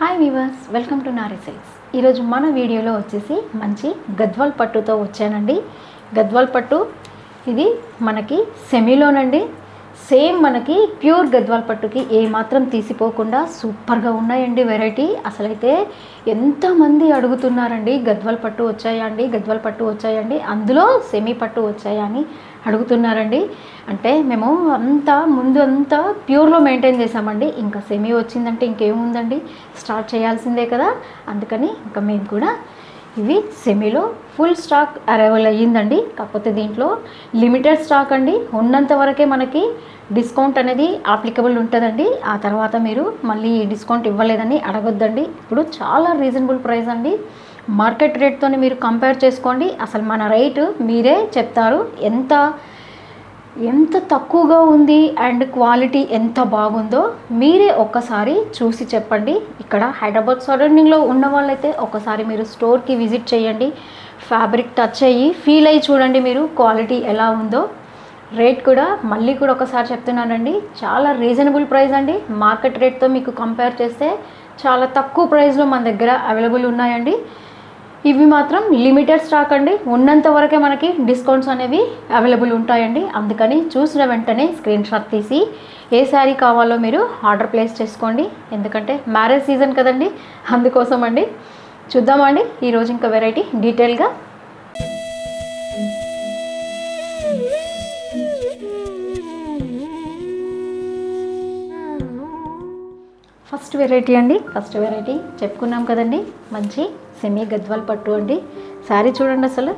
Hi weavers, welcome to Nari silks. ఈరోజు మన వీడియోలో వచ్చేసి మంచి గద్వాల్ పట్టుతో వచ్చానండి. గద్వాల్ పట్టు ఇది మనకి సెమీలోనండి. సేమ్ మనకి ప్యూర్ గద్వాల్ పట్టుకి ఏమాత్రం తీసిపోకుండా సూపర్గా ఉన్నాయండి వెరైటీ. అసలైతే ఎంతమంది అడుగుతున్నారండి గద్వాల్ పట్టు వచ్చాయా అండి, గద్వాల్ పట్టు వచ్చాయండి, అందులో సెమీ పట్టు వచ్చాయా అని అడుగుతున్నారండి. అంటే మేము ముందు ప్యూర్లో మెయింటైన్ చేసామండి. ఇంకా సెమీ వచ్చిందంటే ఇంకేముందండి, స్టార్ట్ చేయాల్సిందే కదా. అందుకని ఇంకా మేము కూడా ఇవి సెమీలో ఫుల్ స్టాక్ అరైవల్ అయ్యిందండి. కాకపోతే దీంట్లో లిమిటెడ్ స్టాక్ అండి. ఉన్నంత వరకే మనకి డిస్కౌంట్ అనేది అప్లికబుల్ ఉంటుందండి. ఆ తర్వాత మీరు మళ్ళీ డిస్కౌంట్ ఇవ్వలేదని అడగొద్దండి. ఇప్పుడు చాలా రీజనబుల్ ప్రైస్ అండి. మార్కెట్ రేట్తో మీరు కంపేర్ చేసుకోండి. అసలు మన రేటు మీరే చెప్తారు ఎంత తక్కువగా ఉంది అండ్ క్వాలిటీ ఎంత బాగుందో మీరే ఒక్కసారి చూసి చెప్పండి. ఇక్కడ హైదరాబాద్ సరౌండింగ్లో ఉన్న వాళ్ళైతే ఒకసారి మీరు స్టోర్కి విజిట్ చేయండి. ఫ్యాబ్రిక్ టచ్ అయ్యి ఫీల్ అయ్యి చూడండి మీరు క్వాలిటీ ఎలా ఉందో. రేట్ కూడా మళ్ళీ కూడా ఒకసారి చెప్తున్నానండి, చాలా రీజనబుల్ ప్రైస్ అండి. మార్కెట్ రేట్తో మీకు కంపేర్ చేస్తే చాలా తక్కువ ప్రైస్లో మన దగ్గర అవైలబుల్ ఉన్నాయండి. ఇవి మాత్రం లిమిటెడ్ స్టాక్ అండి. ఉన్నంత వరకే మనకి డిస్కౌంట్స్ అనేవి అవైలబుల్ ఉంటాయండి. అందుకని చూసిన వెంటనే స్క్రీన్ షాట్ తీసి ఏ శారీ కావాలో మీరు ఆర్డర్ ప్లేస్ చేసుకోండి. ఎందుకంటే మ్యారేజ్ సీజన్ కదండి, అందుకోసం అండి. చూద్దామండి ఈరోజు ఇంకా వెరైటీ డీటెయిల్గా. ఫస్ట్ వెరైటీ చెప్పుకున్నాం కదండి, మంచి సెమీ గద్వాల్ పట్టు అండి. శారీ చూడండి, అసలు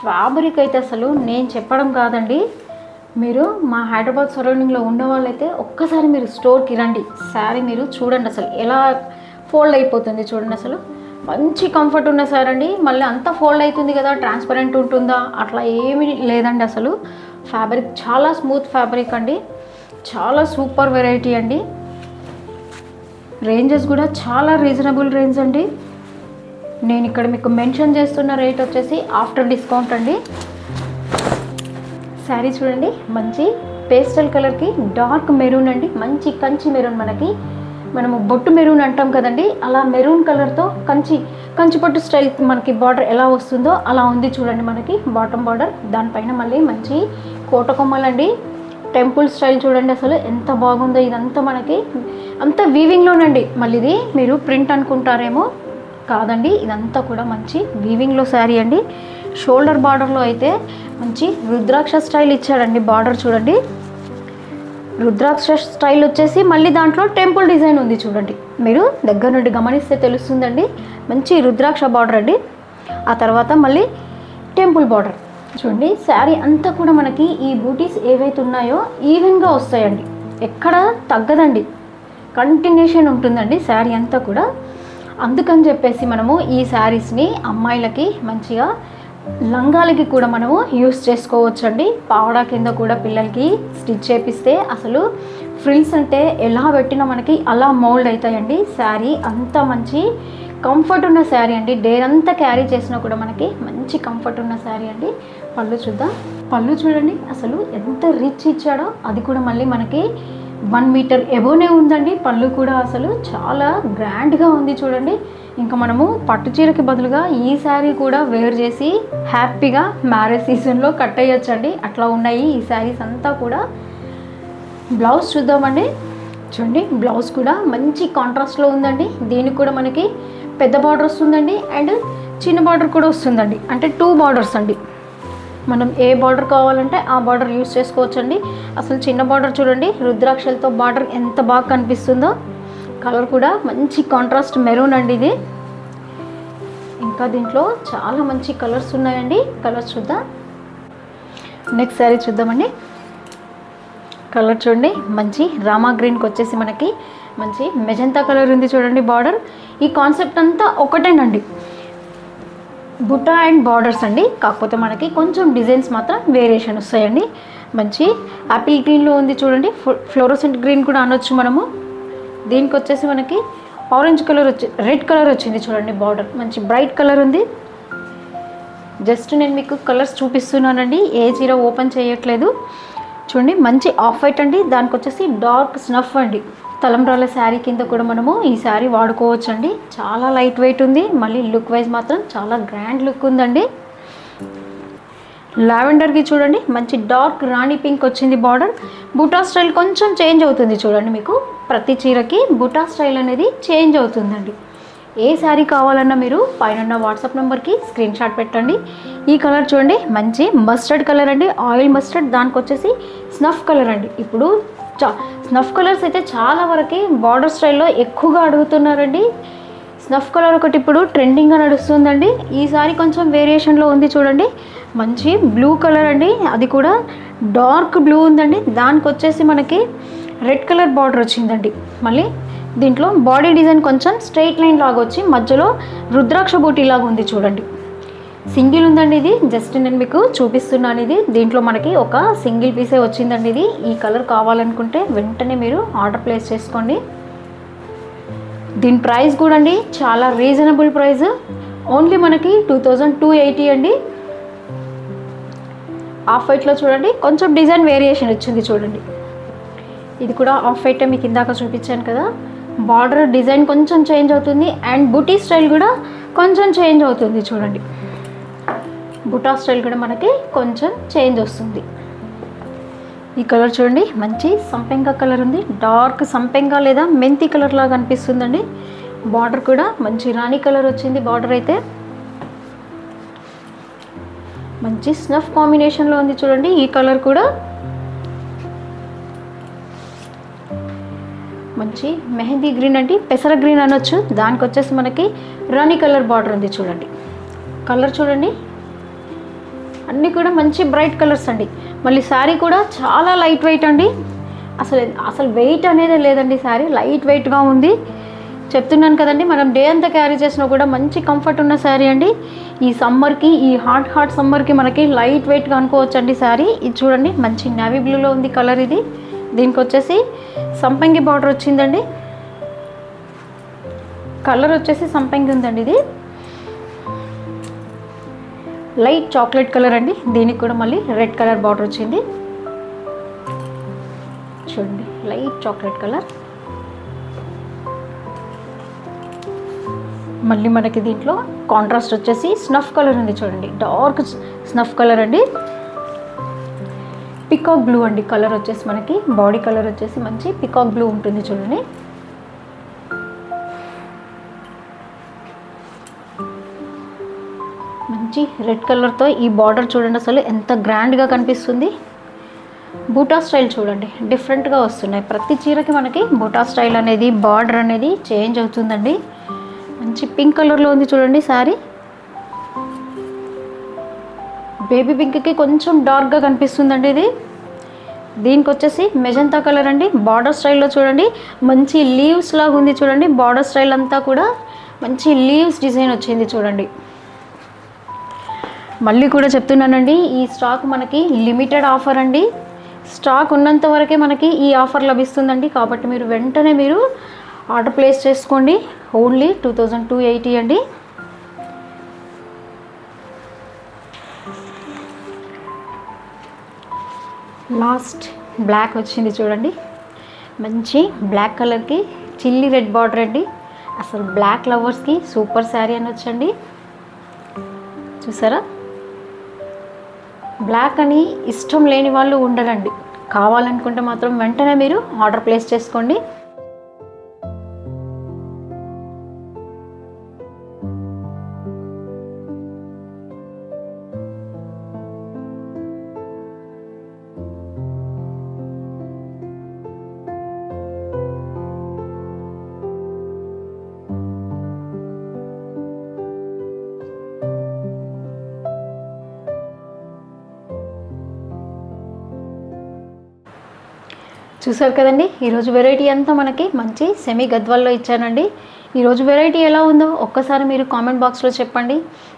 ఫ్యాబ్రిక్ అయితే అసలు నేను చెప్పడం కాదండి, మీరు మా హైదరాబాద్ సరౌండింగ్లో ఉన్న వాళ్ళైతే ఒక్కసారి మీరు స్టోర్కి రండి. శారీ మీరు చూడండి అసలు ఎలా ఫోల్డ్ అయిపోతుంది చూడండి. అసలు మంచి కంఫర్ట్ ఉన్న శారీ అండి. మళ్ళీ అంతా ఫోల్డ్ అవుతుంది కదా, ట్రాన్స్పరెంట్ ఉంటుందా, అట్లా ఏమీ లేదండి. అసలు ఫ్యాబ్రిక్ చాలా స్మూత్ ఫ్యాబ్రిక్ అండి. చాలా సూపర్ వెరైటీ అండి. రేంజెస్ కూడా చాలా రీజనబుల్ రేంజ్ అండి. నేను ఇక్కడ మీకు మెన్షన్ చేస్తున్న రేట్ వచ్చేసి ఆఫ్టర్ డిస్కౌంట్ అండి. శారీ చూడండి, మంచి పేస్టల్ కలర్కి డార్క్ మెరూన్ అండి. మంచి కంచి మెరూన్, మనము బొట్టు మెరూన్ అంటాం కదండి, అలా మెరూన్ కలర్తో కంచి పట్టు స్టైల్ మనకి బార్డర్ ఎలా వస్తుందో అలా ఉంది చూడండి. మనకి బాటమ్ బార్డర్, దానిపైన మళ్ళీ మంచి కోట కొమ్మలండి. టెంపుల్ స్టైల్ చూడండి అసలు ఎంత బాగుందో. ఇదంతా మనకి అంతా వీవింగ్లోనండి. మళ్ళీ ఇది మీరు ప్రింట్ అనుకుంటారేమో, కాదండి, ఇదంతా కూడా మంచి వీవింగ్లో శారీ అండి. షోల్డర్ బార్డర్లో అయితే మంచి రుద్రాక్ష స్టైల్ ఇచ్చాడండి. బార్డర్ చూడండి, రుద్రాక్ష స్టైల్ వచ్చేసి మళ్ళీ దాంట్లో టెంపుల్ డిజైన్ ఉంది చూడండి. మీరు దగ్గర నుండి గమనిస్తే తెలుస్తుందండి. మంచి రుద్రాక్ష బార్డర్ అండి. ఆ తర్వాత మళ్ళీ టెంపుల్ బార్డర్ చూడండి. శారీ అంతా కూడా మనకి ఈ బూటీస్ ఏవైతే ఉన్నాయో ఈవెన్గా వస్తాయండి, ఎక్కడ తగ్గదండి, కంటిన్యూషన్ ఉంటుందండి శారీ అంతా కూడా. అందుకని చెప్పేసి మనము ఈ శారీస్ని అమ్మాయిలకి మంచిగా లంగాలకి కూడా మనము యూస్ చేసుకోవచ్చండి. పావడా కింద కూడా పిల్లలకి స్టిచ్ చేపిస్తే అసలు ఫ్రిల్స్ అంటే ఎలా పెట్టినా మనకి అలా మోల్డ్ అవుతాయండి. శారీ అంత మంచి కంఫర్ట్ ఉన్న శారీ అండి. డేర్ అంతా క్యారీ చేసినా కూడా మనకి మంచి కంఫర్ట్ ఉన్న శారీ అండి. పళ్ళు చూద్దాం. పళ్ళు చూడండి అసలు ఎంత రిచ్ ఇచ్చాడో. అది కూడా మళ్ళీ మనకి 1 మీటర్ ఎబోనే ఉందండి. పళ్ళు కూడా అసలు చాలా గ్రాండ్గా ఉంది చూడండి. ఇంకా మనము పట్టు చీరకి బదులుగా ఈ శారీ కూడా వేర్ చేసి హ్యాపీగా మ్యారేజ్ సీజన్లో కట్టేయచ్చండి. అట్లా ఉన్నాయి ఈ శారీస్ అంతా కూడా. బ్లౌజ్ చూద్దామండి. చూడండి బ్లౌజ్ కూడా మంచి కాంట్రాస్ట్లో ఉందండి. దీనికి కూడా మనకి పెద్ద బార్డర్ వస్తుందండి అండ్ చిన్న బార్డర్ కూడా వస్తుందండి. అంటే 2 బార్డర్స్ అండి. మనం ఏ బార్డర్ కావాలంటే ఆ బార్డర్ యూస్ చేసుకోవచ్చండి. అసలు చిన్న బార్డర్ చూడండి, రుద్రాక్షలతో బార్డర్ ఎంత బాగా కనిపిస్తుందో. కలర్ కూడా మంచి కాంట్రాస్ట్ మెరూన్ అండి ఇది. ఇంకా దీంట్లో చాలా మంచి కలర్స్ ఉన్నాయండి. కలర్స్ చూద్దాం. నెక్స్ట్ శారీ చూద్దామండి. కలర్ చూడండి, మంచి రామా గ్రీన్కి వచ్చేసి మనకి మంచి మెజంతా కలర్ ఉంది చూడండి బార్డర్. ఈ కాన్సెప్ట్ అంతా ఒకటేనండి, బుట్ట అండ్ బార్డర్స్ అండి. కాకపోతే మనకి కొంచెం డిజైన్స్ మాత్రం వేరియేషన్ వస్తాయండి. మంచి యాపిల్ గ్రీన్లో ఉంది చూడండి, ఫ్లోరోసెంట్ గ్రీన్ కూడా అనొచ్చు మనము. దీనికి వచ్చేసి మనకి ఆరెంజ్ కలర్ రెడ్ కలర్ వచ్చింది చూడండి బార్డర్. మంచి బ్రైట్ కలర్ ఉంది. జస్ట్ నేను మీకు కలర్స్ చూపిస్తున్నానండి, ఏ చీర ఓపెన్ చేయట్లేదు. చూడండి మంచి ఆఫ్ వైట్ అండి. దానికి వచ్చేసి డార్క్ స్నఫ్ అండి. తలంబ్రాల శారీ కింద కూడా మనము ఈ శారీ వాడుకోవచ్చు అండి. చాలా లైట్ వెయిట్ ఉంది, మళ్ళీ లుక్ వైజ్ మాత్రం చాలా గ్రాండ్ లుక్ ఉందండి. లావెండర్కి చూడండి మంచి డార్క్ రాణి పింక్ వచ్చింది బార్డర్. బూటా స్టైల్ కొంచెం చేంజ్ అవుతుంది చూడండి, మీకు ప్రతి చీరకి బూటా స్టైల్ అనేది చేంజ్ అవుతుందండి. ఏ శారీ కావాలన్నా మీరు పైన వాట్సాప్ నెంబర్కి స్క్రీన్ షాట్ పెట్టండి. ఈ కలర్ చూడండి మంచి మస్టర్డ్ కలర్ అండి, ఆయిల్ మస్టర్డ్. దానికి వచ్చేసి స్నఫ్ కలర్ అండి. ఇప్పుడు స్నఫ్ కలర్స్ అయితే చాలా వరకు బార్డర్ స్టైల్లో ఎక్కువగా అడుగుతున్నారండి. స్నఫ్ కలర్ ఒకటి ఇప్పుడు ట్రెండింగ్గా నడుస్తుందండి. ఈ సారీ కొంచెం వేరియేషన్లో ఉంది చూడండి, మంచి బ్లూ కలర్ అండి, అది కూడా డార్క్ బ్లూ ఉందండి. దానికి వచ్చేసి మనకి రెడ్ కలర్ బార్డర్ వచ్చిందండి. మళ్ళీ దీంట్లో బాడీ డిజైన్ కొంచెం స్ట్రైట్ లైన్ లాగా వచ్చి మధ్యలో రుద్రాక్ష బూటీ లాగా ఉంది చూడండి. సింగిల్ ఉందండి, ఇది జస్ట్ నేను మీకు చూపిస్తున్నాను. ఇది దీంట్లో మనకి ఒక సింగిల్ పీసే వచ్చిందండి. ఇది ఈ కలర్ కావాలనుకుంటే వెంటనే మీరు ఆర్డర్ ప్లేస్ చేసుకోండి. దీని ప్రైస్ కూడా అండి చాలా రీజనబుల్ ప్రైస్, ఓన్లీ మనకి 2280 అండి. ఆఫ్ వైట్లో చూడండి కొంచెం డిజైన్ వేరియేషన్ వచ్చింది చూడండి. ఇది కూడా ఆఫ్ వైట్ మీకు ఇందాక చూపించాను కదా, బార్డర్ డిజైన్ కొంచెం చేంజ్ అవుతుంది అండ్ బూటీ స్టైల్ కూడా కొంచెం చేంజ్ అవుతుంది చూడండి. బుటా స్టైల్ కూడా మనకి కొంచెం చేంజ్ వస్తుంది. ఈ కలర్ చూడండి మంచి సంపెంగ కలర్ ఉంది, డార్క్ సంపెంగ లేదా మెంతి కలర్ లాగా అనిపిస్తుందండి. బార్డర్ కూడా మంచి రాణి కలర్ వచ్చింది. బార్డర్ అయితే మంచి స్నఫ్ కాంబినేషన్లో ఉంది చూడండి. ఈ కలర్ కూడా మంచి మెహందీ గ్రీన్ అంటే పెసర గ్రీన్ అనొచ్చు. దానికి వచ్చేసి మనకి రాణి కలర్ బార్డర్ ఉంది చూడండి. కలర్ చూడండి అన్నీ కూడా మంచి బ్రైట్ కలర్స్ అండి. మళ్ళీ శారీ కూడా చాలా లైట్ వెయిట్ అండి, అసలు వెయిట్ అనేది లేదండి. శారీ లైట్ వెయిట్గా ఉంది, చెప్తున్నాను కదండి. మనం డే అంతా క్యారీ చేసినా కూడా మంచి కంఫర్ట్ ఉన్న శారీ అండి. ఈ సమ్మర్కి, ఈ హాట్ సమ్మర్కి మనకి లైట్ వెయిట్గా అనుకోవచ్చు అండి శారీ. ఇది చూడండి మంచి నేవీ బ్లూలో ఉంది కలర్ ఇది. దీనికి వచ్చేసి సంపంగి బార్డర్ వచ్చిందండి. కలర్ వచ్చేసి సంపంగి ఉందండి. ఇది లైట్ చాక్లెట్ కలర్ అండి. దీనికి కూడా మళ్ళీ రెడ్ కలర్ బార్డర్ వచ్చింది చూడండి, లైట్ చాక్లెట్ కలర్. మళ్ళీ మనకి దీంట్లో కాంట్రాస్ట్ వచ్చేసి స్నఫ్ కలర్ ఉంది చూడండి, డార్క్ స్నఫ్ కలర్ అండి. పికాక్ బ్లూ అండి కలర్ వచ్చేసి మనకి, బాడీ కలర్ వచ్చేసి మంచి పికాక్ బ్లూ ఉంటుంది చూడండి. మంచి రెడ్ కలర్తో ఈ బార్డర్ చూడండి అసలు ఎంత గ్రాండ్గా కనిపిస్తుంది. బూటా స్టైల్ చూడండి డిఫరెంట్గా వస్తున్నాయి. ప్రతి చీరకి మనకి బూటా స్టైల్ అనేది బార్డర్ అనేది చేంజ్ అవుతుందండి. మంచి పింక్ కలర్లో ఉంది చూడండి శారీ. బేబీ పింక్కి కొంచెం డార్క్గా కనిపిస్తుందండి ఇది. దీనికి వచ్చేసి మెజంతా కలర్ అండి. బార్డర్ స్టైల్లో చూడండి మంచి లీవ్స్ లాగా ఉంది చూడండి. బార్డర్ స్టైల్ అంతా కూడా మంచి లీవ్స్ డిజైన్ వచ్చింది చూడండి. మళ్ళీ కూడా చెప్తున్నానండి, ఈ స్టాక్ మనకి లిమిటెడ్ ఆఫర్ అండి. స్టాక్ ఉన్నంత వరకే మనకి ఈ ఆఫర్ లభిస్తుందండి. కాబట్టి మీరు వెంటనే మీరు ఆర్డర్ ప్లేస్ చేసుకోండి. ఓన్లీ 2280 అండి. లాస్ట్ బ్లాక్ వచ్చింది చూడండి, మంచి బ్లాక్ కలర్కి చిల్లీ రెడ్ బార్డర్ అండి. అసలు బ్లాక్ లవర్స్కి సూపర్ శారీ అని వచ్చండి. చూసారా, బ్లాక్ అని ఇష్టం లేని వాళ్ళు ఉండరండి. కావాలనుకుంటే మాత్రం వెంటనే మీరు ఆర్డర్ ప్లేస్ చేసుకోండి. చూసారు కదండి, ఈరోజు వెరైటీ అంతా మనకి మంచి సెమీ గద్వాల్లో ఇచ్చానండి. ఈరోజు వెరైటీ ఎలా ఉందో ఒక్కసారి మీరు కామెంట్ బాక్స్లో చెప్పండి.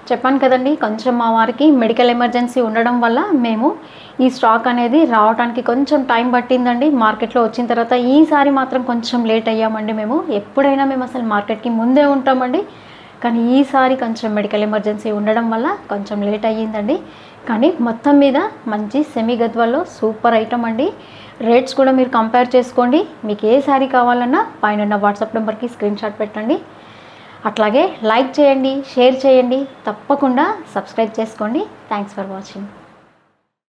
చెప్పాను కదండి, కొంచెం మా వారికి మెడికల్ ఎమర్జెన్సీ ఉండడం వల్ల మేము ఈ స్టాక్ అనేది రావడానికి కొంచెం టైం పట్టిందండి. మార్కెట్లో వచ్చిన తర్వాత ఈసారి మాత్రం కొంచెం లేట్ అయ్యామండి. మేము ఎప్పుడైనా మేము అసలు మార్కెట్కి ముందే ఉంటామండి, కానీ ఈసారి కొంచెం మెడికల్ ఎమర్జెన్సీ ఉండడం వల్ల కొంచెం లేట్ అయ్యిందండి. కానీ మొత్తం మీద మంచి సెమీ గద్వాల్లో సూపర్ ఐటమ్ అండి. రేట్స్ కూడా మీరు కంపేర్ చేసుకోండి. మీకు ఏ శారీ కావాలన్నా పైన ఉన్న వాట్సాప్ నెంబర్కి స్క్రీన్ షాట్ పెట్టండి. అట్లాగే లైక్ చేయండి, షేర్ చేయండి, తప్పకుండా సబ్స్క్రైబ్ చేసుకోండి. Thanks for watching.